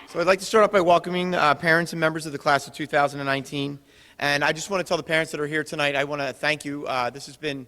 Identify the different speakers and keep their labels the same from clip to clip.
Speaker 1: So I'd like to start off by welcoming parents and members of the class of 2019. And I just want to tell the parents that are here tonight, I want to thank you. This has been,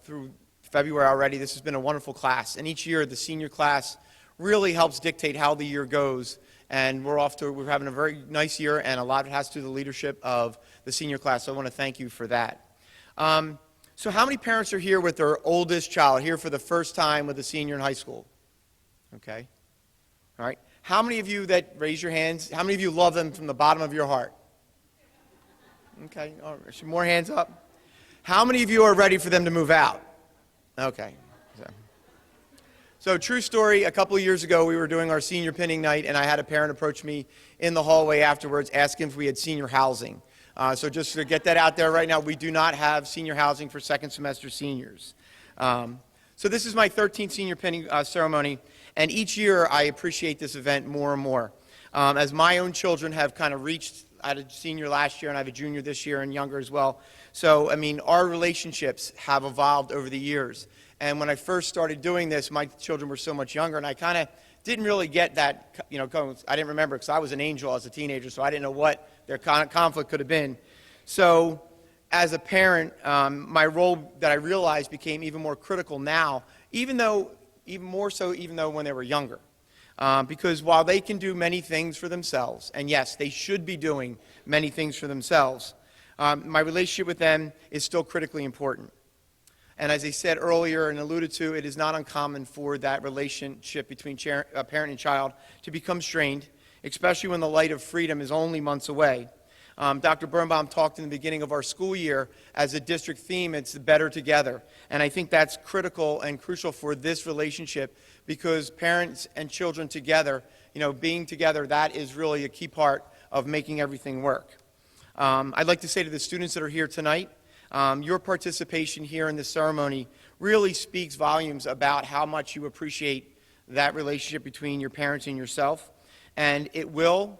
Speaker 1: through February already, this has been a wonderful class. And each year, the senior class really helps dictate how the year goes. And we're having a very nice year, and a lot of it has to do with the leadership of the senior class. So I want to thank you for that. So how many parents are here with their oldest child, here for the first time with a senior in high school? Okay. All right. How many of you that raise your hands, how many of you love them from the bottom of your heart? Okay, all right. Some more hands up. How many of you are ready for them to move out? Okay. So true story, a couple of years ago we were doing our senior pinning night, and I had a parent approach me in the hallway afterwards asking if we had senior housing. So just to get that out there right now, we do not have senior housing for second semester seniors. So this is my 13th senior pinning ceremony, and each year I appreciate this event more and more. As my own children have kind of reached, I had a senior last year and I have a junior this year and younger as well. So, I mean, our relationships have evolved over the years. And when I first started doing this, my children were so much younger, and I kind of didn't really get that, I didn't remember because I was an angel as a teenager, so I didn't know what their conflict could have been. So, as a parent, my role that I realized became even more critical now, even more so when they were younger. Because while they can do many things for themselves, and yes, they should be doing many things for themselves, my relationship with them is still critically important. And as I said earlier and alluded to, it is not uncommon for that relationship between parent and child to become strained, especially when the light of freedom is only months away. Dr. Birnbaum talked in the beginning of our school year as a district theme, it's better together. And I think that's critical and crucial for this relationship because parents and children together, being together, that is really a key part of making everything work. I'd like to say to the students that are here tonight, your participation here in this ceremony really speaks volumes about how much you appreciate that relationship between your parents and yourself. And it will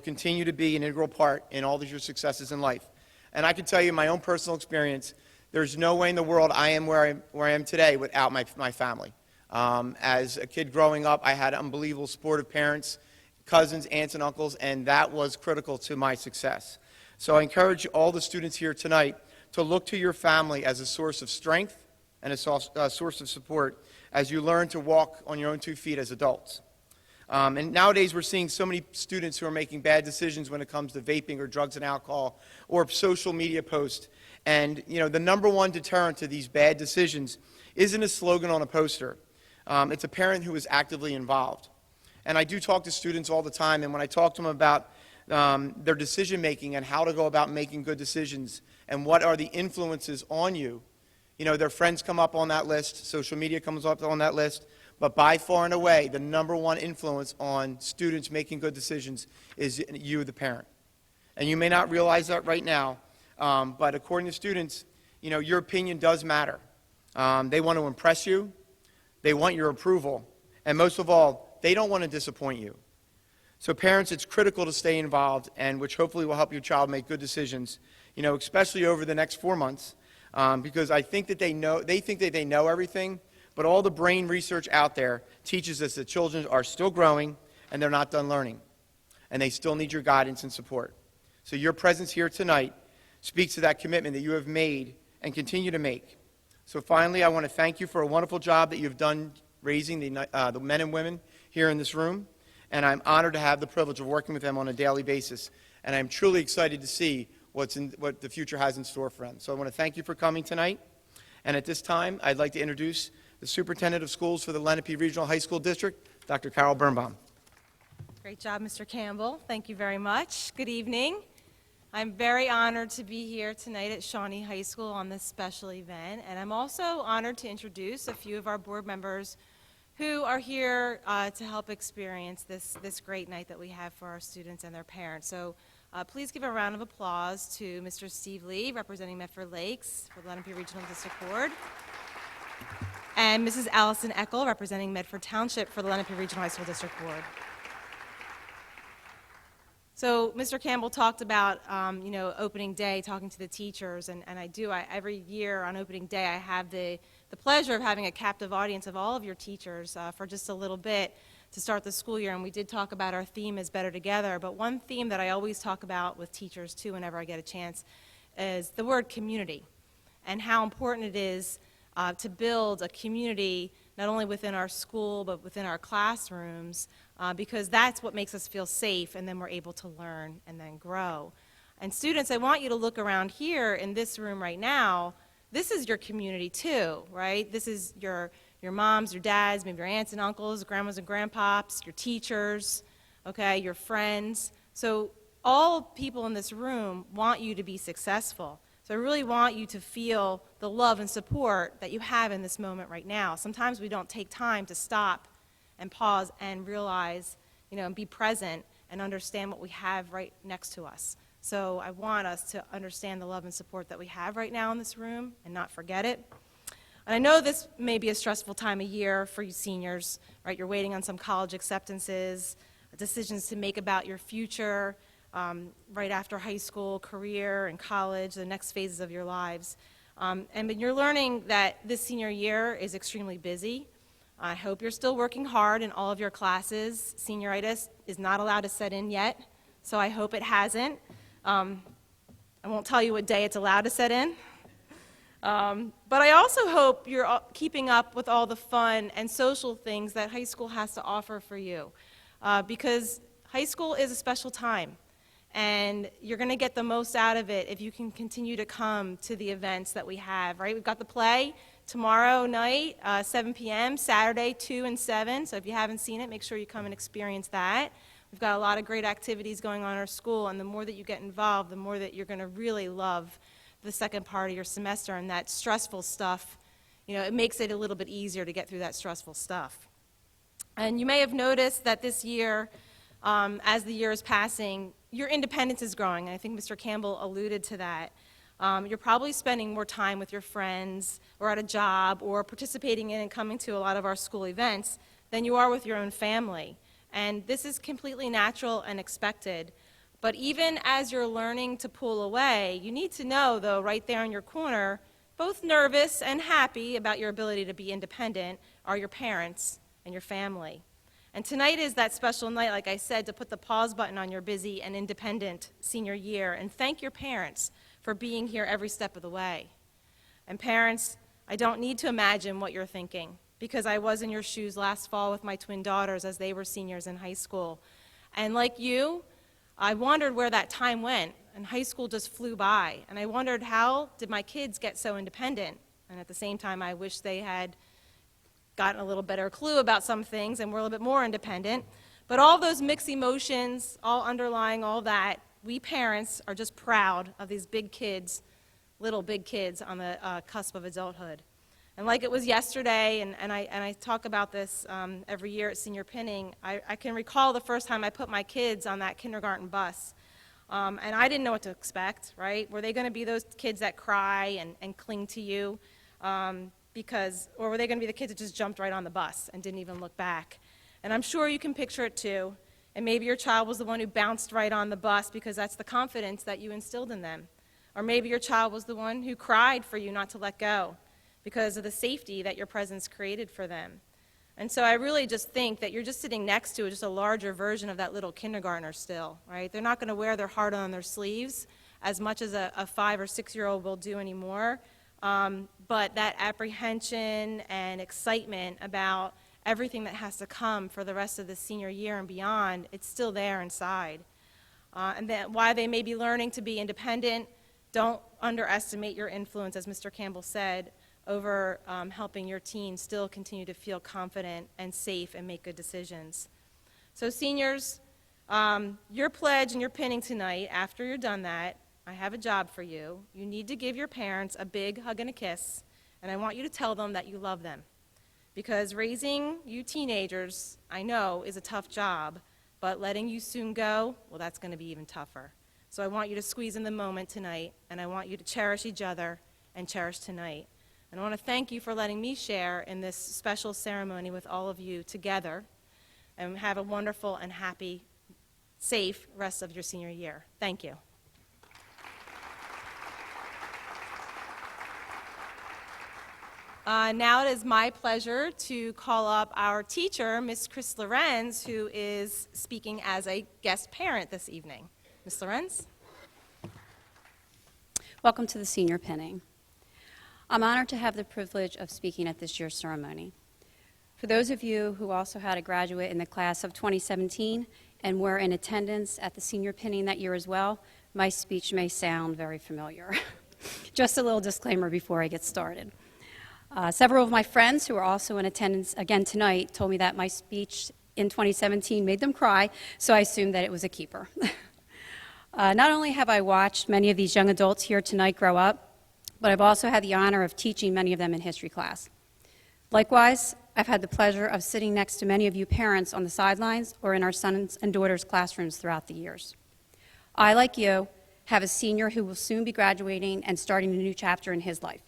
Speaker 1: continue to be an integral part in all of your successes in life. And I can tell you my own personal experience, there's no way in the world I am where I am today without my family. As a kid growing up, I had unbelievable supportive parents, cousins, aunts, and uncles, and that was critical to my success. So I encourage all the students here tonight to look to your family as a source of strength and a source of support as you learn to walk on your own 2 feet as adults. And nowadays we're seeing so many students who are making bad decisions when it comes to vaping or drugs and alcohol or social media posts. And, the number one deterrent to these bad decisions isn't a slogan on a poster. It's a parent who is actively involved. And I do talk to students all the time, and when I talk to them about their decision making and how to go about making good decisions and what are the influences on you, their friends come up on that list, social media comes up on that list, but by far and away, the number one influence on students making good decisions is you, the parent. And you may not realize that right now, but according to students, your opinion does matter. They want to impress you, they want your approval, and most of all, they don't want to disappoint you. So parents, it's critical to stay involved, and which hopefully will help your child make good decisions, especially over the next 4 months, because I think that they think that they know everything, but all the brain research out there teaches us that children are still growing and they're not done learning, and they still need your guidance and support. So your presence here tonight speaks to that commitment that you have made and continue to make. So finally, I want to thank you for a wonderful job that you've done raising the men and women here in this room, and I'm honored to have the privilege of working with them on a daily basis, and I'm truly excited to see what the future has in store for them. So I want to thank you for coming tonight, and at this time, I'd like to introduce the Superintendent of Schools for the Lenape Regional High School District, Dr. Carol Birnbaum.
Speaker 2: Great job, Mr. Campbell. Thank you very much. Good evening. I'm very honored to be here tonight at Shawnee High School on this special event, and I'm also honored to introduce a few of our board members who are here to help experience this great night that we have for our students and their parents. So please give a round of applause to Mr. Steve Lee, representing Medford Lakes for the Lenape Regional District Board, and Mrs. Allison Eckel, representing Medford Township for the Lenape Regional High School District Board. So Mr. Campbell talked about, opening day, talking to the teachers, and every year on opening day, I have the pleasure of having a captive audience of all of your teachers for just a little bit to start the school year, and we did talk about our theme is Better Together, but one theme that I always talk about with teachers, too, whenever I get a chance, is the word community, and how important it is to build a community not only within our school, but within our classrooms, because that's what makes us feel safe, and then we're able to learn and then grow. And students, I want you to look around here in this room right now. This is your community too, right? This is your moms, your dads, maybe your aunts and uncles, grandmas and grandpops, your teachers, okay, your friends. So all people in this room want you to be successful. So I really want you to feel the love and support that you have in this moment right now. Sometimes we don't take time to stop and pause and realize, and be present and understand what we have right next to us. So I want us to understand the love and support that we have right now in this room and not forget it. And I know this may be a stressful time of year for you seniors, right? You're waiting on some college acceptances, decisions to make about your future, right after high school, career, and college, the next phases of your lives. And you're learning that this senior year is extremely busy. I hope you're still working hard in all of your classes. Senioritis is not allowed to set in yet, so I hope it hasn't. I won't tell you what day it's allowed to set in. But I also hope you're keeping up with all the fun and social things that high school has to offer for you, because high school is a special time. And you're going to get the most out of it if you can continue to come to the events that we have, right? We've got the play tomorrow night, 7 p.m., Saturday, 2 and 7. So if you haven't seen it, make sure you come and experience that. We've got a lot of great activities going on in our school, and the more that you get involved, the more that you're going to really love the second part of your semester. And that stressful stuff, it makes it a little bit easier to get through that stressful stuff. And you may have noticed that this year, as the year is passing, your independence is growing, and I think Mr. Campbell alluded to that. You're probably spending more time with your friends or at a job or participating in and coming to a lot of our school events than you are with your own family. And this is completely natural and expected. But even as you're learning to pull away, you need to know, though, right there in your corner, both nervous and happy about your ability to be independent are your parents and your family. And tonight is that special night, like I said, to put the pause button on your busy and independent senior year and thank your parents for being here every step of the way. And parents, I don't need to imagine what you're thinking, because I was in your shoes last fall with my twin daughters as they were seniors in high school. And like you, I wondered where that time went, and high school just flew by. And I wondered, how did my kids get so independent? And at the same time, I wish they had gotten a little better clue about some things and were a little bit more independent. But all those mixed emotions, all underlying all that, we parents are just proud of these big kids, little big kids on the cusp of adulthood. And like it was yesterday, and I talk about this every year at senior pinning, I can recall the first time I put my kids on that kindergarten bus. And I didn't know what to expect, right? Were they going to be those kids that cry and cling to you? Or were they going to be the kids that just jumped right on the bus and didn't even look back? And I'm sure you can picture it too. And maybe your child was the one who bounced right on the bus because that's the confidence that you instilled in them. Or maybe your child was the one who cried for you not to let go because of the safety that your presence created for them. And so I really just think that you're just sitting next to just a larger version of that little kindergartner still, right? They're not going to wear their heart on their sleeves as much as a 5 or 6-year-old will do anymore. But that apprehension and excitement about everything that has to come for the rest of the senior year and beyond, it's still there inside. And then while they may be learning to be independent, don't underestimate your influence, as Mr. Campbell said, over helping your teens still continue to feel confident and safe and make good decisions. So seniors, your pledge and your pinning tonight, after you're done that, I have a job for you. You need to give your parents a big hug and a kiss, and I want you to tell them that you love them. Because raising you teenagers, I know, is a tough job, but letting you soon go, well, that's going to be even tougher. So I want you to squeeze in the moment tonight, and I want you to cherish each other and cherish tonight. And I want to thank you for letting me share in this special ceremony with all of you together, and have a wonderful and happy safe rest of your senior year. Thank you. Now it is my pleasure to call up our teacher, Ms. Chris Lorenz, who is speaking as a guest parent this evening. Ms. Lorenz?
Speaker 3: Welcome to the senior pinning. I'm honored to have the privilege of speaking at this year's ceremony. For those of you who also had a graduate in the class of 2017 and were in attendance at the senior pinning that year as well, my speech may sound very familiar. Just a little disclaimer before I get started. Several of my friends who are also in attendance again tonight told me that my speech in 2017 made them cry, so I assumed that it was a keeper. Not only have I watched many of these young adults here tonight grow up, but I've also had the honor of teaching many of them in history class. Likewise, I've had the pleasure of sitting next to many of you parents on the sidelines or in our sons and daughters' classrooms throughout the years. I, like you, have a senior who will soon be graduating and starting a new chapter in his life.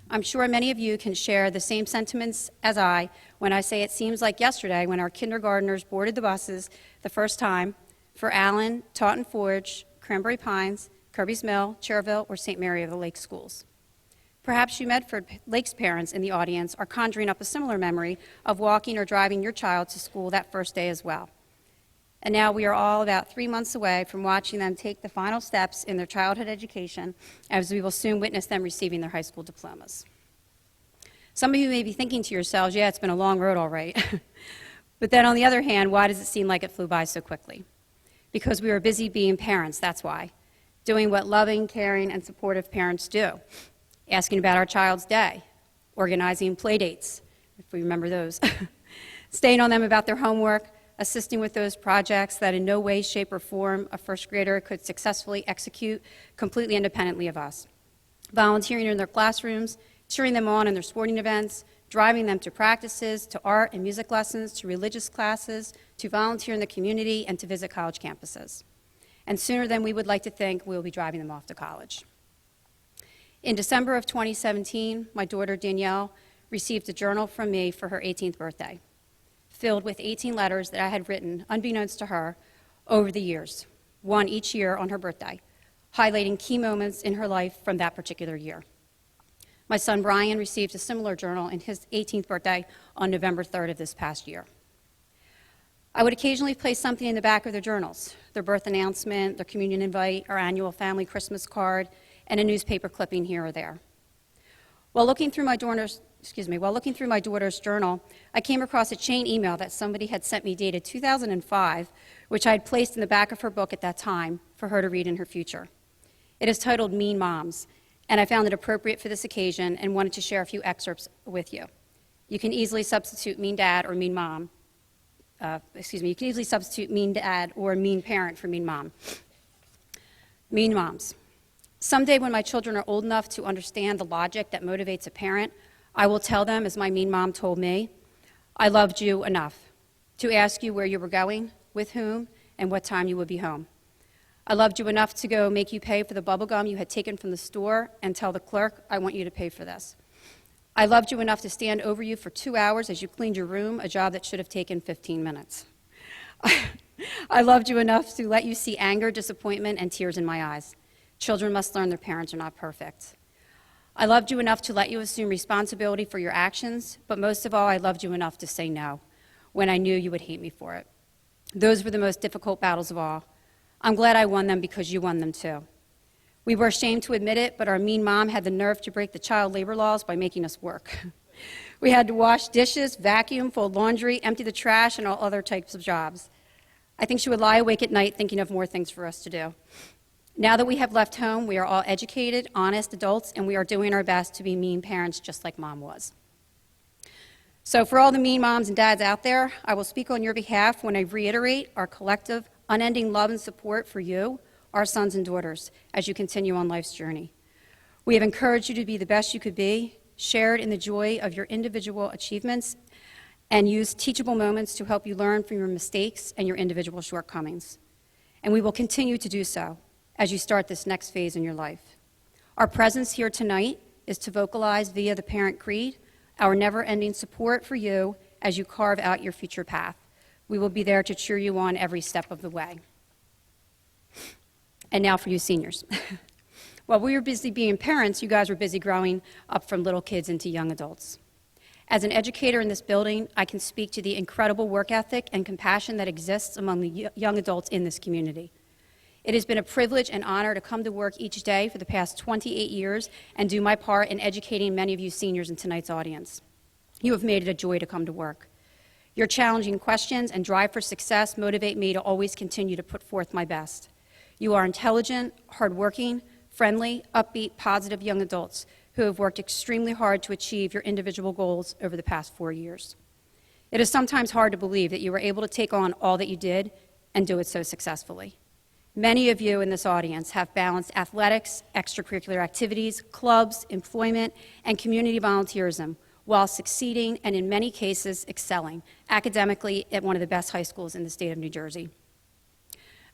Speaker 3: I'm sure many of you can share the same sentiments as I when I say it seems like yesterday when our kindergartners boarded the buses the first time for Allen, Taunton Forge, Cranberry Pines, Kirby's Mill, Cherville, or St. Mary of the Lake schools. Perhaps you Medford Lakes parents in the audience are conjuring up a similar memory of walking or driving your child to school that first day as well. And now we are all about 3 months away from watching them take the final steps in their childhood education, as we will soon witness them receiving their high school diplomas. Some of you may be thinking to yourselves, yeah, it's been a long road, all right. But then on the other hand, why does it seem like it flew by so quickly? Because we were busy being parents, that's why. Doing what loving, caring, and supportive parents do. Asking about our child's day, organizing play dates, if we remember those, staying on them about their homework, assisting with those projects that in no way, shape, or form a first grader could successfully execute completely independently of us. Volunteering in their classrooms, cheering them on in their sporting events, driving them to practices, to art and music lessons, to religious classes, to volunteer in the community, and to visit college campuses. And sooner than we would like to think, we'll be driving them off to college. In December of 2017, my daughter Danielle received a journal from me for her 18th birthday, filled with 18 letters that I had written, unbeknownst to her, over the years, one each year on her birthday, highlighting key moments in her life from that particular year. My son Brian received a similar journal in his 18th birthday on November 3rd of this past year. I would occasionally place something in the back of their journals, their birth announcement, their communion invite, our annual family Christmas card, and a newspaper clipping here or there. While looking through my daughter's journal, I came across a chain email that somebody had sent me dated 2005, which I had placed in the back of her book at that time for her to read in her future. It is titled Mean Moms, and I found it appropriate for this occasion and wanted to share a few excerpts with you. You can easily substitute mean dad or mean mom. You can easily substitute mean dad or mean parent for mean mom. Mean moms. Someday when my children are old enough to understand the logic that motivates a parent, I will tell them, as my mean mom told me, I loved you enough to ask you where you were going, with whom, and what time you would be home. I loved you enough to go make you pay for the bubble gum you had taken from the store and tell the clerk, I want you to pay for this. I loved you enough to stand over you for 2 hours as you cleaned your room, a job that should have taken 15 minutes. I loved you enough to let you see anger, disappointment, and tears in my eyes. Children must learn their parents are not perfect. I loved you enough to let you assume responsibility for your actions, but most of all, I loved you enough to say no when I knew you would hate me for it. Those were the most difficult battles of all. I'm glad I won them because you won them too. We were ashamed to admit it, but our mean mom had the nerve to break the child labor laws by making us work. We had to wash dishes, vacuum, fold laundry, empty the trash, and all other types of jobs. I think she would lie awake at night thinking of more things for us to do. Now that we have left home, we are all educated, honest adults, and we are doing our best to be mean parents just like Mom was. So for all the mean moms and dads out there, I will speak on your behalf when I reiterate our collective, unending love and support for you, our sons and daughters, as you continue on life's journey. We have encouraged you to be the best you could be, shared in the joy of your individual achievements, and used teachable moments to help you learn from your mistakes and your individual shortcomings. And we will continue to do so as you start this next phase in your life. Our presence here tonight is to vocalize via the Parent Creed our never-ending support for you as you carve out your future path, We will be there to cheer you on every step of the way. And now for you seniors. While we were busy being parents, you guys were busy growing up from little kids into young adults. As an educator in this building, I can speak to the incredible work ethic and compassion that exists among the young adults in this community. It has been a privilege and honor to come to work each day for the past 28 years and do my part in educating many of you seniors in tonight's audience. You have made it a joy to come to work. Your challenging questions and drive for success motivate me to always continue to put forth my best. You are intelligent, hardworking, friendly, upbeat, positive young adults who have worked extremely hard to achieve your individual goals over the past 4 years. It is sometimes hard to believe that you were able to take on all that you did and do it so successfully. Many of you in this audience have balanced athletics, extracurricular activities, clubs, employment, and community volunteerism while succeeding and in many cases excelling academically at one of the best high schools in the state of New Jersey.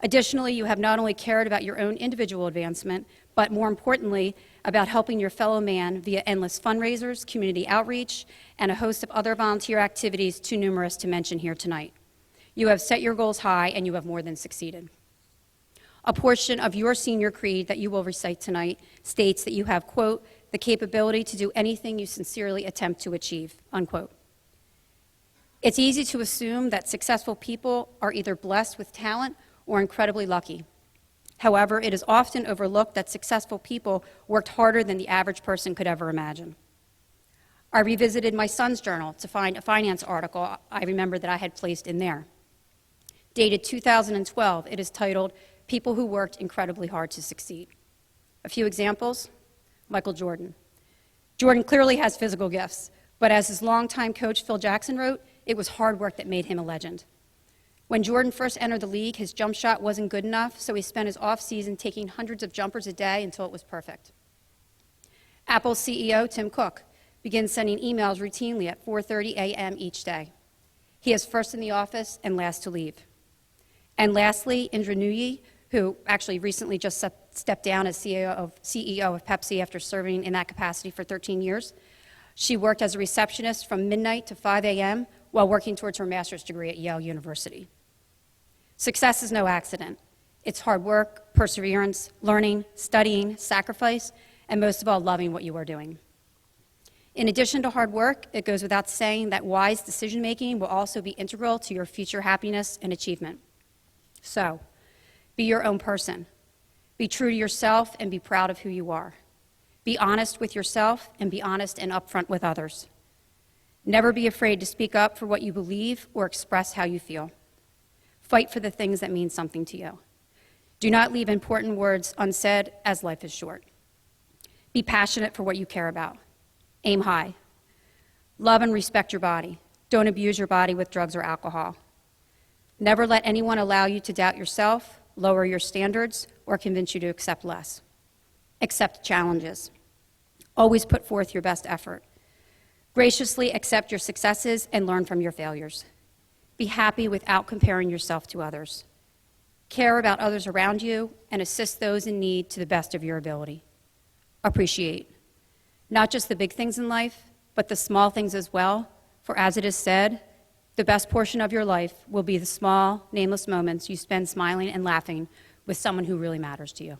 Speaker 3: Additionally, you have not only cared about your own individual advancement, but more importantly, about helping your fellow man via endless fundraisers, community outreach, and a host of other volunteer activities too numerous to mention here tonight. You have set your goals high, and you have more than succeeded. A portion of your senior creed that you will recite tonight states that you have, quote, the capability to do anything you sincerely attempt to achieve, unquote. It's easy to assume that successful people are either blessed with talent or incredibly lucky. However, it is often overlooked that successful people worked harder than the average person could ever imagine. I revisited my son's journal to find a finance article I remember that I had placed in there. Dated 2012, it is titled, People Who Worked Incredibly Hard to Succeed. A few examples, Michael Jordan. Jordan clearly has physical gifts, but as his longtime coach Phil Jackson wrote, it was hard work that made him a legend. When Jordan first entered the league, his jump shot wasn't good enough, so he spent his off-season taking hundreds of jumpers a day until it was perfect. Apple's CEO, Tim Cook, begins sending emails routinely at 4:30 a.m. each day. He is first in the office and last to leave. And lastly, Indra Nooyi, who actually recently just stepped down as CEO of Pepsi after serving in that capacity for 13 years. She worked as a receptionist from midnight to 5 a.m. while working towards her master's degree at Yale University. Success is no accident. It's hard work, perseverance, learning, studying, sacrifice, and most of all, loving what you are doing. In addition to hard work, it goes without saying that wise decision-making will also be integral to your future happiness and achievement. So, be your own person. Be true to yourself and be proud of who you are. Be honest with yourself and be honest and upfront with others. Never be afraid to speak up for what you believe or express how you feel. Fight for the things that mean something to you. Do not leave important words unsaid, as life is short. Be passionate for what you care about. Aim high. Love and respect your body. Don't abuse your body with drugs or alcohol. Never let anyone allow you to doubt yourself, lower your standards, or convince you to accept less. Accept challenges. Always put forth your best effort. Graciously accept your successes and learn from your failures. Be happy without comparing yourself to others. Care about others around you and assist those in need to the best of your ability. Appreciate. Not just the big things in life, but the small things as well, for as it is said, the best portion of your life will be the small, nameless moments you spend smiling and laughing with someone who really matters to you.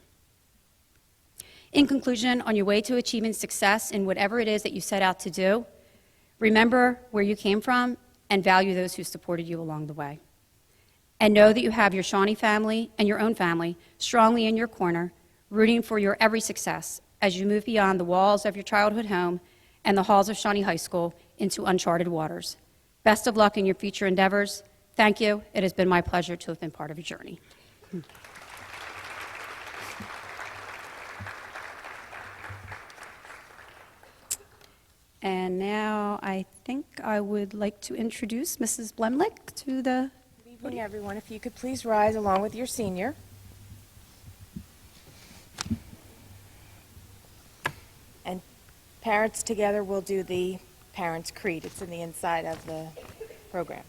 Speaker 3: In conclusion, on your way to achieving success in whatever it is that you set out to do, remember where you came from and value those who supported you along the way. And know that you have your Shawnee family and your own family strongly in your corner, rooting for your every success as you move beyond the walls of your childhood home and the halls of Shawnee High School into uncharted waters. Best of luck in your future endeavors. Thank you. It has been my pleasure to have been part of your journey. And now I think I would like to introduce Mrs. Blemlick to the
Speaker 4: Good evening, everyone. If you could please rise along with your senior. And parents together will do the Parents' Creed. It's in the inside of the program.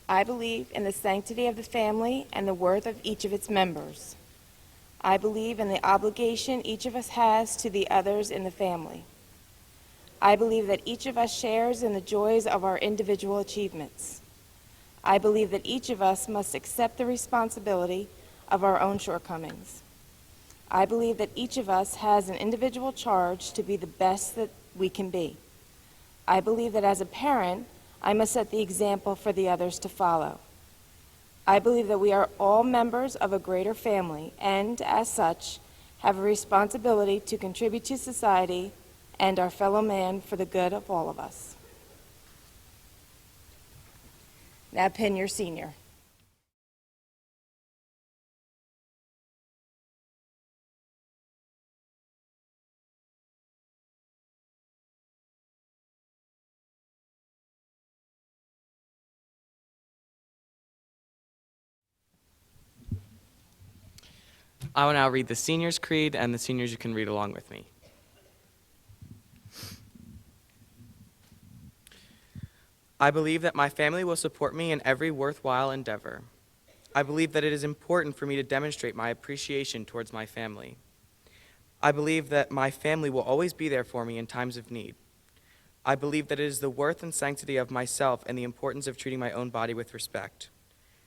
Speaker 4: I believe in the sanctity of the family and the worth of each of its members. I believe in the obligation each of us has to the others in the family. I believe that each of us shares in the joys of our individual achievements. I believe that each of us must accept the responsibility of our own shortcomings. I believe that each of us has an individual charge to be the best that we can be. I believe that as a parent, I must set the example for the others to follow. I believe that we are all members of a greater family and, as such, have a responsibility to contribute to society and our fellow man for the good of all of us. Now pin your senior.
Speaker 5: I will now read the Seniors' Creed, and the seniors, you can read along with me. I believe that my family will support me in every worthwhile endeavor. I believe that it is important for me to demonstrate my appreciation towards my family. I believe that my family will always be there for me in times of need. I believe that it is the worth and sanctity of myself and the importance of treating my own body with respect.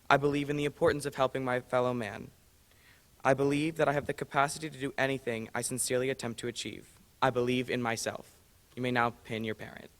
Speaker 5: I believe in the importance of helping my fellow man. I believe that I have the capacity to do anything I sincerely attempt to achieve. I believe in myself. You may now pin your parent.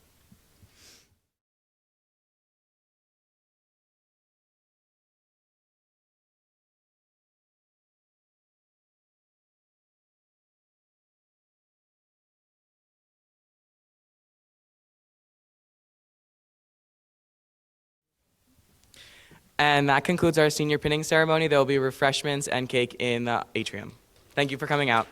Speaker 5: And that concludes our senior pinning ceremony. There will be refreshments and cake in the atrium. Thank you for coming out.